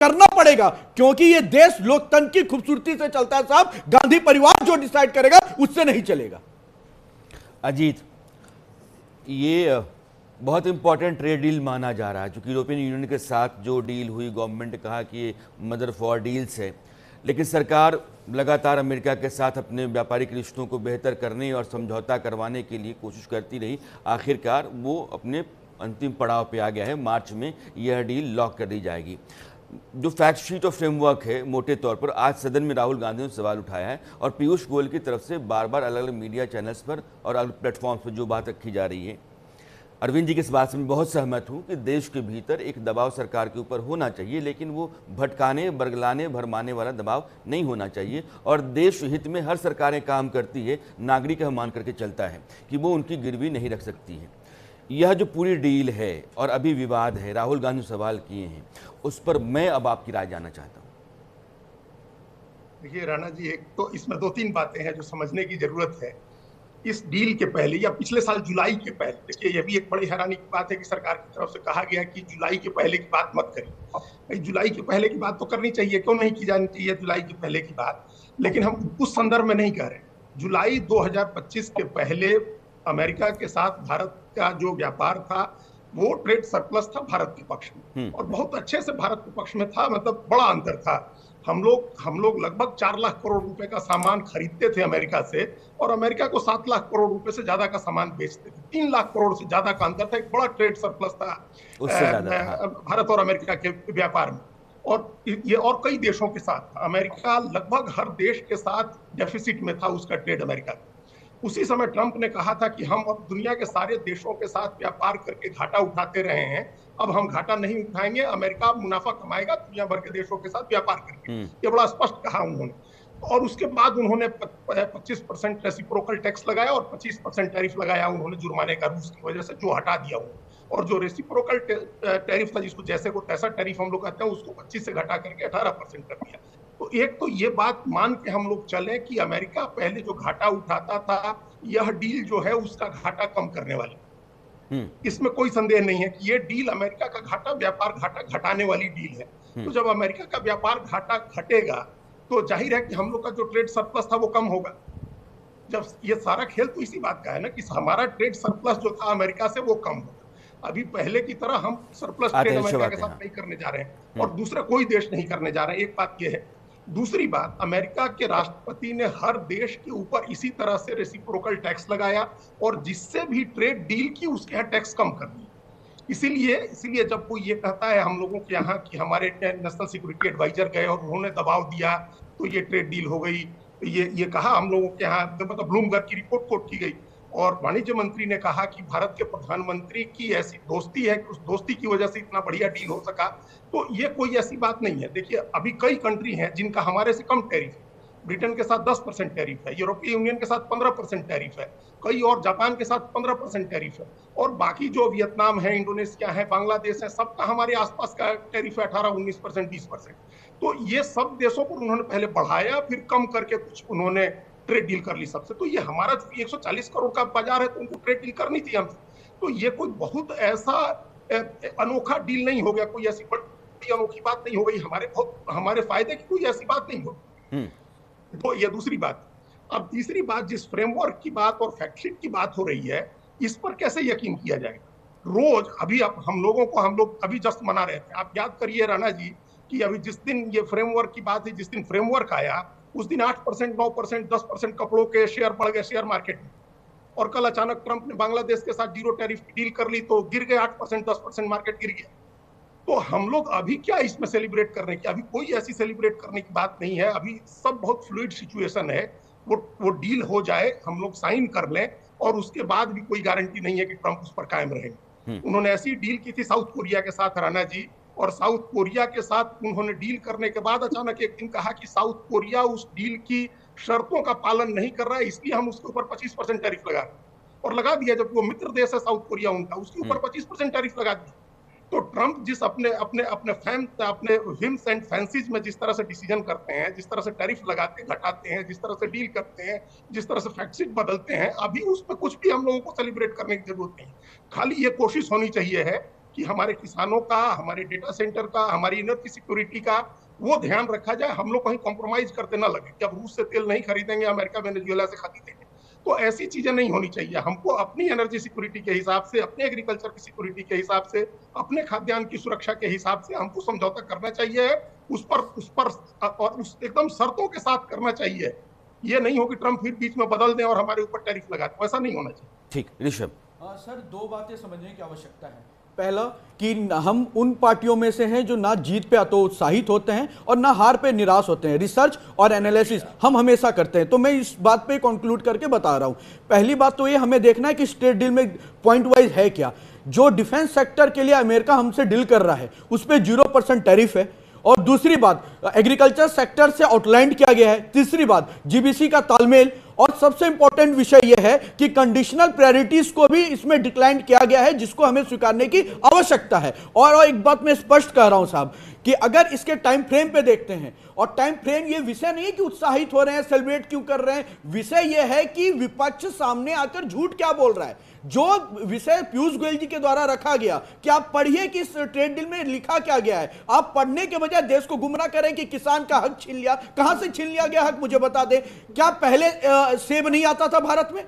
करना पड़ेगा, क्योंकि ये देश लोकतंत्र की खूबसूरती से चलता है साहब। गांधी परिवार जो डिसाइड करेगा उससे नहीं चलेगा। अजीत, ये बहुत इंपॉर्टेंट ट्रेड डील माना जा रहा है, चूंकि यूरोपियन यूनियन के साथ जो डील हुई, गवर्नमेंट ने कहा कि ये मदर फॉर डील्स है, लेकिन सरकार लगातार अमेरिका के साथ अपने व्यापारिक रिश्तों को बेहतर करने और समझौता करवाने के लिए कोशिश करती रही। आखिरकार वो अपने अंतिम पड़ाव पे आ गया है। मार्च में यह डील लॉक कर दी जाएगी। जो फैक्ट शीट और फ्रेमवर्क है, मोटे तौर पर आज सदन में राहुल गांधी ने सवाल उठाया है और पीयूष गोयल की तरफ से बार बार अलग अलग मीडिया चैनल्स पर और अलग प्लेटफॉर्म्स पर जो बात रखी जा रही है, अरविंद जी की इस बात से मैं बहुत सहमत हूं कि देश के भीतर एक दबाव सरकार के ऊपर होना चाहिए, लेकिन वो भटकाने, बरगलाने, भरमाने वाला दबाव नहीं होना चाहिए। और देश हित में हर सरकारें काम करती है, नागरिक मान करके चलता है कि वो उनकी गिरवी नहीं रख सकती है। यह जो पूरी डील है और अभी विवाद है, राहुल गांधी सवाल किए हैं, उस पर मैं अब आपकी राय जानना चाहता हूँ। देखिए राणा जी, एक तो इसमें दो तीन बातें हैं जो समझने की जरूरत है। इस डील के पहले या पिछले साल जुलाई के पहले, देखिए यह भी एक बड़ी हैरानी की बात है कि सरकार की तरफ से कहा गया कि जुलाई के पहले की बात मत करिए। भाई जुलाई के पहले की बात तो करनी चाहिए, क्यों नहीं की जानी चाहिए जुलाई के पहले की बात, लेकिन हम उस संदर्भ में नहीं कह रहे। जुलाई 2025 के पहले अमेरिका के साथ भारत का जो व्यापार था वो ट्रेड सरप्लस था भारत के पक्ष में, और बहुत अच्छे से भारत के पक्ष में था। मतलब बड़ा अंतर था। हम लोग लगभग 4 लाख करोड़ रुपए का सामान खरीदते थे अमेरिका से, और अमेरिका को 7 लाख करोड़ रुपए से ज्यादा का सामान बेचते थे। 3 लाख करोड़ से ज्यादा का अंतर था। एक बड़ा ट्रेड सरप्लस था भारत और अमेरिका के व्यापार में। और ये और कई देशों के साथ, अमेरिका लगभग हर देश के साथ डेफिसिट में था उसका ट्रेड अमेरिका का। उसी समय ट्रंप ने कहा था कि हम अब दुनिया के सारे देशों के साथ व्यापार करके घाटा उठाते रहे हैं, अब हम घाटा नहीं उठाएंगे, अमेरिका मुनाफा कमाएगा दुनिया भर के देशों के साथ व्यापार करके। ये बड़ा स्पष्ट कहा उन्होंने। और उसके बाद उन्होंने 25% रेसिप्रोकल टैक्स लगाया और 25% टैरिफ लगाया उन्होंने जुर्माने का, रूस की वजह से, जो हटा दिया उन्होंने। और जो रेसिप्रोकल टैरिफ था, जिसको जैसे को तैसा टैरिफ हम लोग कहते हैं, उसको 25 से घटा करके 18% कर दिया। तो एक तो ये बात मान के हम लोग चले कि अमेरिका पहले जो घाटा उठाता था, यह डील जो है उसका घाटा कम करने वाली, इसमें कोई संदेह नहीं है कि ये डील अमेरिका का घाटा, व्यापार घाटा घटाने वाली डील है। तो जब अमेरिका का व्यापार घाटा घटेगा तो जाहिर है कि हम लोग का जो ट्रेड सरप्लस था वो कम होगा। जब ये सारा खेल तो इसी बात का है ना कि हमारा ट्रेड सरप्लस जो था अमेरिका से वो कम होगा। अभी पहले की तरह हम सरप्लस ट्रेड अमेरिका के साथ नहीं करने जा रहे हैं, और दूसरा कोई देश नहीं करने जा रहे हैं। एक बात ये है। दूसरी बात, अमेरिका के राष्ट्रपति ने हर देश के ऊपर इसी तरह से रेसिप्रोकल टैक्स लगाया, और जिससे भी ट्रेड डील की उसके यहाँ टैक्स कम कर दिया। इसीलिए जब कोई ये कहता है हम लोगों के यहाँ कि हमारे नेशनल सिक्योरिटी एडवाइजर गए और उन्होंने दबाव दिया तो ये ट्रेड डील हो गई, ये कहा हम लोगों के यहाँ, मतलब ब्लूमबर्ग की रिपोर्ट कोट की गई, और वाणिज्य मंत्री ने कहा कि भारत के प्रधानमंत्री की ऐसी दोस्ती है कि उस दोस्ती की वजह से इतना बढ़िया डील हो सका। तो ये कोई ऐसी बात नहीं है। देखिए अभी कई कंट्री हैं जिनका हमारे से कम टैरिफ है। ब्रिटेन के साथ 10% टैरिफ है, यूरोपीय यूनियन के साथ 15% टैरिफ है, कई और जापान के साथ 15% टैरिफ है, और बाकी जो वियतनाम है, इंडोनेशिया है, बांग्लादेश है, सबका हमारे आसपास का टैरिफ है 18-19%, 20%। तो ये सब देशों पर उन्होंने पहले बढ़ाया, फिर कम करके कुछ उन्होंने ट्रेड डील कर ली सबसे। तो ये हमारा 140 करोड़ का बाजार है, तो उनको ट्रेड डील करनी थी हमसे। तो ये कोई बहुत ऐसा अनोखा डील नहीं हो गया, कोई ऐसी बड़ी अनोखी बात नहीं हो गई, हमारे फायदे की कोई ऐसी बात नहीं हो। तो ये दूसरी बात। अब तीसरी बात, जिस फ्रेमवर्क की बात और फैक्टशीट की बात हो रही है, इस पर कैसे यकीन किया जाएगा? रोज अभी हम लोग अभी जस्ट मना रहे थे। आप याद करिए राणा जी कि अभी जिस दिन ये फ्रेमवर्क की बात है, जिस दिन फ्रेमवर्क आया उस दिन 8%, 9%, 10% कपड़ों के शेयर बढ़ गए शेयर मार्केट में, और कल अचानक ट्रंप ने बांग्लादेश के साथ जीरो टैरिफ की डील कर ली तो गिर गए 8%, 10% मार्केट गिर गया। तो हम लोग अभी क्या इसमें सेलिब्रेट करने की, अभी कोई ऐसी सेलिब्रेट करने की बात नहीं है। अभी सब बहुत फ्लूइड सिचुएशन है। वो डील हो जाए, हम लोग साइन कर लें, और उसके बाद भी कोई गारंटी नहीं है कि ट्रंप उस पर कायम रहेंगे। उन्होंने ऐसी डील की थी साउथ कोरिया के साथ राणा जी, और साउथ कोरिया के साथ उन्होंने डील करने के बाद अचानक एक दिन कहा कि साउथ कोरिया उस डील की शर्तों का पालन नहीं कर रहा है, इसलिए हम उसके ऊपर 25% टैरिफ लगा रहे हैं। और लगा दिया, जबकि वो मित्र देश है साउथ कोरिया उनका, उसके ऊपर 25% टैरिफ लगा दिया। तो ट्रंप जिस अपने विम्स एंड फैंसीज में जिस तरह से डिसीजन करते हैं, जिस तरह से टैरिफ लगाते घटाते हैं, जिस तरह से डील करते हैं, जिस तरह से फैक्टशीट बदलते हैं, अभी उसमें कुछ भी हम लोगों को सेलिब्रेट करने की जरूरत नहीं। खाली ये कोशिश होनी चाहिए है कि हमारे किसानों का, हमारे डेटा सेंटर का, हमारी एनर्जी सिक्योरिटी का वो ध्यान रखा जाए, हम लोग कहीं कॉम्प्रोमाइज करते ना लगे कि अब रूस से तेल नहीं खरीदेंगे, अमेरिका वेनेजुएला से खरीदेंगे। तो ऐसी चीजें नहीं होनी चाहिए। हमको अपनी एनर्जी सिक्योरिटी के हिसाब से, अपने एग्रीकल्चर की सिक्योरिटी के हिसाब से, अपने खाद्यान्न की सुरक्षा के हिसाब से हमको समझौता करना चाहिए, उस पर और उस एकदम शर्तों के साथ करना चाहिए। ये नहीं हो कि ट्रम्प फिर बीच में बदल दें और हमारे ऊपर टैरिफ लगा दें, ऐसा नहीं होना चाहिए। ठीक, ऋषभ। सर, दो बातें समझने की आवश्यकता है। पहला कि हम उन पार्टियों में से हैं जो ना जीत पे उत्साहित होते हैं और ना हार पे निराश होते हैं। रिसर्च और एनालिसिस हम हमेशा करते हैं। तो मैं इस बात पे कंक्लूड करके बता रहा हूं। पहली बात तो ये हमें देखना है कि स्ट्रेट डील में पॉइंट वाइज है क्या। जो डिफेंस सेक्टर के लिए अमेरिका हमसे डील कर रहा है उस पर 0% टैरिफ है। और दूसरी बात, एग्रीकल्चर सेक्टर से आउटलाइन किया गया है। तीसरी बात, जीबीसी का तालमेल। और सबसे इंपॉर्टेंट विषय यह है कि कंडीशनल प्रायोरिटीज को भी इसमें डिक्लाइन किया गया है, जिसको हमें स्वीकारने की आवश्यकता है। और एक बात मैं स्पष्ट कह रहा हूं साहब कि अगर इसके टाइम फ्रेम पे देखते हैं, और टाइम फ्रेम ये विषय नहीं है कि उत्साहित हो रहे हैं, सेलिब्रेट क्यों कर रहे हैं, विषय यह है कि विपक्ष सामने आकर झूठ क्या बोल रहा है। जो विषय पीयूष गोयल जी के द्वारा रखा गया कि आप पढ़िए कि इस ट्रेड डील में लिखा क्या गया है, आप पढ़ने के बजाय देश को गुमराह करें कि किसान का हक छीन लिया। कहां से छीन लिया गया हक, मुझे बता दें। क्या पहले सेब नहीं आता था भारत में?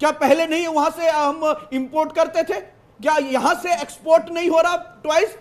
क्या पहले नहीं वहां से हम इंपोर्ट करते थे? क्या यहां से एक्सपोर्ट नहीं हो रहा ट्वाइस?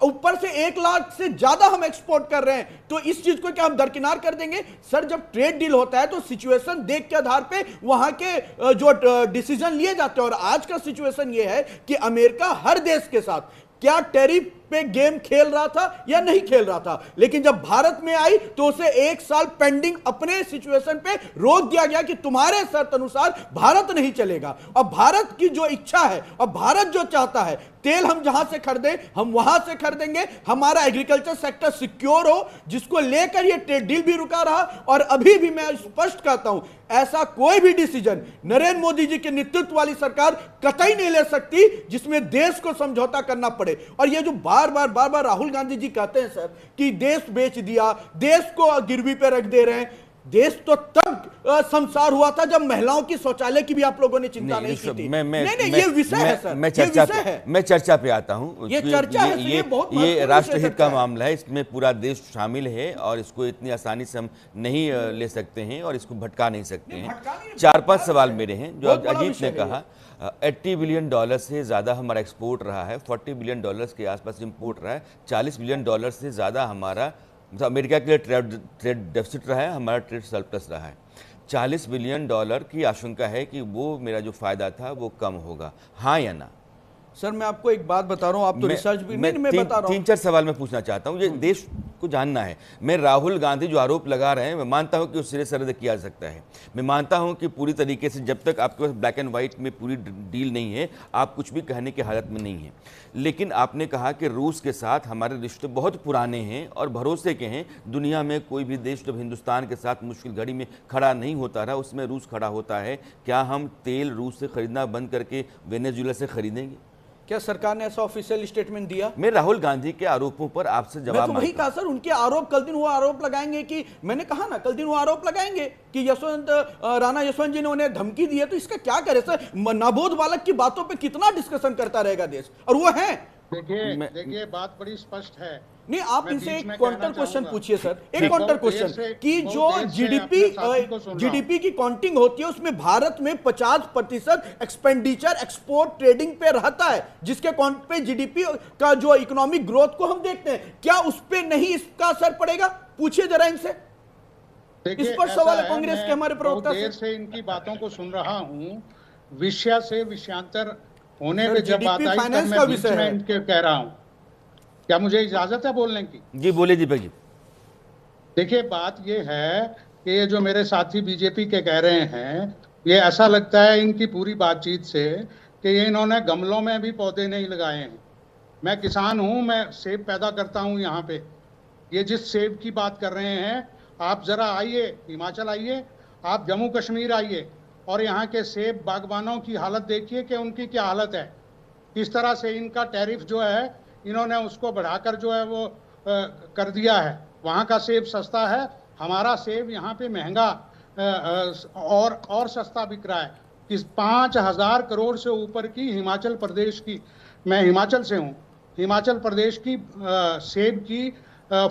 ऊपर से 1 लाख से ज्यादा हम एक्सपोर्ट कर रहे हैं। तो इस चीज को क्या हम दरकिनार कर देंगे? सर, जब ट्रेड डील होता है तो सिचुएशन देख के आधार पे वहां के जो डिसीजन लिए जाते हैं। और आज का सिचुएशन ये है कि अमेरिका हर देश के साथ क्या टैरिफ पे गेम खेल रहा था या नहीं खेल रहा था, लेकिन जब भारत में आई तो उसे 1 साल पेंडिंग अपने सिचुएशन पे रोक दिया गया कि तुम्हारे शर्त अनुसार भारत नहीं चलेगा। और भारत की जो इच्छा है और भारत जो चाहता है, तेल हम जहां से खरीदें हम वहां से खरीदेंगे, हमारा एग्रीकल्चर सेक्टर सिक्योर हो, जिसको लेकर ये ट्रेड डील भी रुका रहा। और अभी भी मैं स्पष्ट कहता हूं, ऐसा कोई भी डिसीजन नरेंद्र मोदी जी के नेतृत्व वाली सरकार कतई नहीं ले सकती जिसमें देश को समझौता करना पड़े। और ये जो बार बार राहुल गांधी जी कहते हैं सर कि देश बेच दिया, देश को गिरवी पे रख दे रहे हैं। देश तो तब संसार हुआ था जब महिलाओं की शौचालय की भी आप लोगों ने चिंता नहीं की थी। नहीं, ये विषय है सर, मैं चर्चा पे आता हूं। ये चर्चा है, ये राष्ट्रहित का मामला है, इसमें पूरा देश शामिल है और इसको इतनी आसानी से हम नहीं ले सकते हैं और इसको भटका नहीं सकते हैं। 4-5 सवाल मेरे हैं। जो अजीत ने कहा, $80 बिलियन से ज़्यादा हमारा एक्सपोर्ट रहा है, $40 बिलियन के आसपास इंपोर्ट रहा है, $40 बिलियन से ज़्यादा हमारा अमेरिका के लिए ट्रेड डेफिसिट रहा है, हमारा ट्रेड सरप्लस रहा है। $40 बिलियन की आशंका है कि वो मेरा जो फायदा था वो कम होगा, हाँ या ना? सर, मैं आपको एक बात बता रहा हूं, आप तो रिसर्च भी नहीं, मैं बता रहा हूं। 3-4 सवाल मैं पूछना चाहता हूं, ये देश को जानना है। मैं राहुल गांधी जो आरोप लगा रहे हैं, मैं मानता हूं कि उससे रद्द किया जा सकता है। मैं मानता हूं कि पूरी तरीके से जब तक आपके पास ब्लैक एंड व्हाइट में पूरी डील नहीं है, आप कुछ भी कहने की हालत में नहीं है। लेकिन आपने कहा कि रूस के साथ हमारे रिश्ते बहुत पुराने हैं और भरोसे के हैं। दुनिया में कोई भी देश जब हिंदुस्तान के साथ मुश्किल घड़ी में खड़ा नहीं होता रहा, उसमें रूस खड़ा होता है। क्या हम तेल रूस से खरीदना बंद करके वेनेजुएला से खरीदेंगे? क्या सरकार ने ऐसा ऑफिशियल स्टेटमेंट दिया? मैं राहुल गांधी के आरोपों पर आपसे जवाब मैं तो वही कहा सर, उनके आरोप कल दिन वो आरोप लगाएंगे कि, मैंने कहा ना, कल दिन वो आरोप लगाएंगे कि राणा यशवंत जी ने उन्हें धमकी दी है। तो इसका क्या करे सर? नाबोध बालक की बातों पे कितना डिस्कशन करता रहेगा देश? और वो है, देखिए बात बड़ी स्पष्ट है। नहीं, आप इनसे एक काउंटर क्वेश्चन पूछिए सर, एक काउंटर क्वेश्चन कि जो जीडीपी की काउंटिंग होती है उसमें भारत में 50% एक्सपेंडिचर एक्सपोर्ट ट्रेडिंग पे रहता है, जिसके काउंट पे जीडीपी का जो इकोनॉमिक ग्रोथ को हम देखते हैं। क्या उस पे नहीं इसका असर पड़ेगा? पूछिए जरा इनसे। इस पर सवाल है कांग्रेस के हमारे प्रवक्ता से इनकी बातों को सुन रहा हूँ, विषय से विषयांतर होने पे जब बात आई तब मैं बीच में इनके कह रहा हूँ। क्या मुझे इजाजत है बोलने की? जी बोले दीपक जी। देखिए, बात ये है कि ये जो मेरे साथी बीजेपी के कह रहे हैं, ये ऐसा लगता है इनकी पूरी बातचीत से कि ये इन्होंने गमलों में भी पौधे नहीं लगाए हैं। मैं किसान हूँ, मैं सेब पैदा करता हूँ यहाँ पे। ये जिस सेब की बात कर रहे हैं, आप जरा आइए हिमाचल, आइए आप जम्मू कश्मीर आइए और यहाँ के सेब बागबानों की हालत देखिए कि उनकी क्या हालत है। किस तरह से इनका टैरिफ जो है इन्होंने उसको बढ़ाकर जो है वो कर दिया है। वहाँ का सेब सस्ता है, हमारा सेब यहाँ पे महंगा और सस्ता बिक रहा है। 5,000 करोड़ से ऊपर की हिमाचल प्रदेश की, मैं हिमाचल से हूँ, हिमाचल प्रदेश की सेब की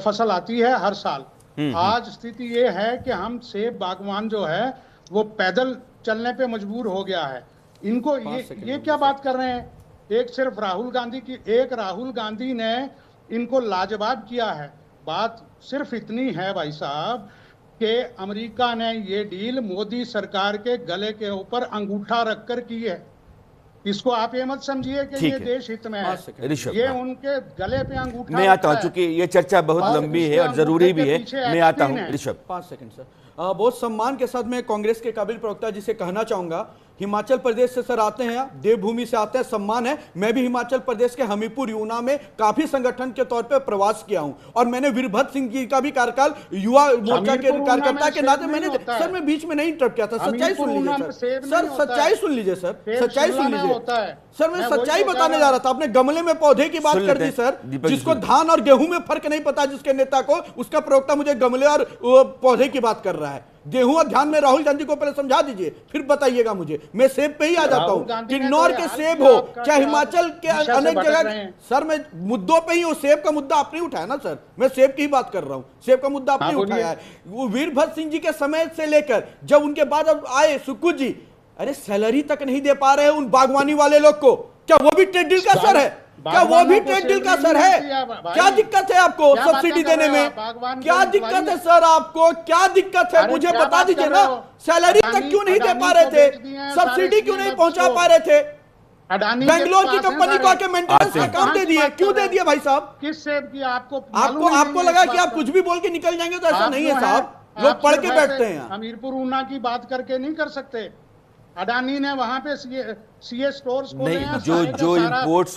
फसल आती है हर साल। आज स्थिति ये है कि हम सेब बागवान जो है वो पैदल चलने पे मजबूर हो गया है। इनको ये क्या बात कर रहे हैं? एक सिर्फ राहुल गांधी ने इनको लाजवाब किया है। बात सिर्फ इतनी है भाई साहब कि अमेरिका ने ये डील मोदी सरकार के गले के ऊपर अंगूठा रखकर की है। इसको आप ये मत समझिए कि ये देश हित में है, ये उनके गले पे अंगूठा। मैं आता हूं, चूंकि ये चर्चा बहुत लंबी है और जरूरी भी है, मैं आता हूं ऋषभ। 5 second sir. बहुत सम्मान के साथ मैं कांग्रेस के काबिल प्रवक्ता जी से कहना चाहूंगा, हिमाचल प्रदेश से सर आते हैं, देवभूमि से आते हैं, सम्मान है। मैं भी हिमाचल प्रदेश के हमीरपुर यूना में काफी संगठन के तौर पे प्रवास किया हूं और मैंने वीरभद्र सिंह जी का भी कार्यकाल युवा मोर्चा के कार्यकर्ता के नाते मैंने सर मैं बीच में नहीं इंटरप्ट किया था। सच्चाई सुन लीजिए सर, सच्चाई सुन लीजिए सर, सच्चाई सुन लीजिए सर, मैं सच्चाई बताने जा रहा था। आपने गमले में पौधे की बात कर दी सर, जिसको धान और गेहूं में फर्क नहीं पता जिसके नेता को, उसका प्रवक्ता मुझे गमले और पौधे की बात कर रहा है। गेहूं और ध्यान में राहुल गांधी को पहले समझा दीजिए, फिर बताइए मुझे। मैं सेब पे ही आ जाता हूं, किन्नौर के सेब हो चाहे हिमाचल के अनेक जगह। सर मैं मुद्दों पे ही हूं, सेब का मुद्दा आपने उठाया ना सर, मैं सेब की ही बात कर रहा हूं, सेब का मुद्दा आपने उठाया है। वो वीरभद्र सिंह जी के समय से लेकर जब उनके बाद अब आए सुक्कू जी, अरे सैलरी तक नहीं दे पा रहे हैं उन बागवानी वाले लोग को। क्या वो भी ट्रेड डील का सर है? क्या वो भी ट्रेड डील का सर है? क्या दिक्कत है आपको सब्सिडी देने में? क्या दिक्कत है सर आपको? क्या दिक्कत है मुझे बता दीजिए ना। सैलरी तक क्यों नहीं दे पा रहे थे? सब्सिडी क्यों नहीं पहुंचा पा रहे थे? बेंगलोर की कंपनी को आके मेंटेनेंस का काम दे दिए, क्यों दे दिया भाई साहब? किस सेब की आपको लगा कि आप कुछ भी बोल के निकल जाएंगे, तो ऐसा नहीं है साहब। लोग पढ़ के बैठते हैं। हमीरपुर ऊना की बात करके नहीं कर सकते। अडानी ने वहां पे सीए स्टोर्स खोले हैं, जो इंपोर्ट्स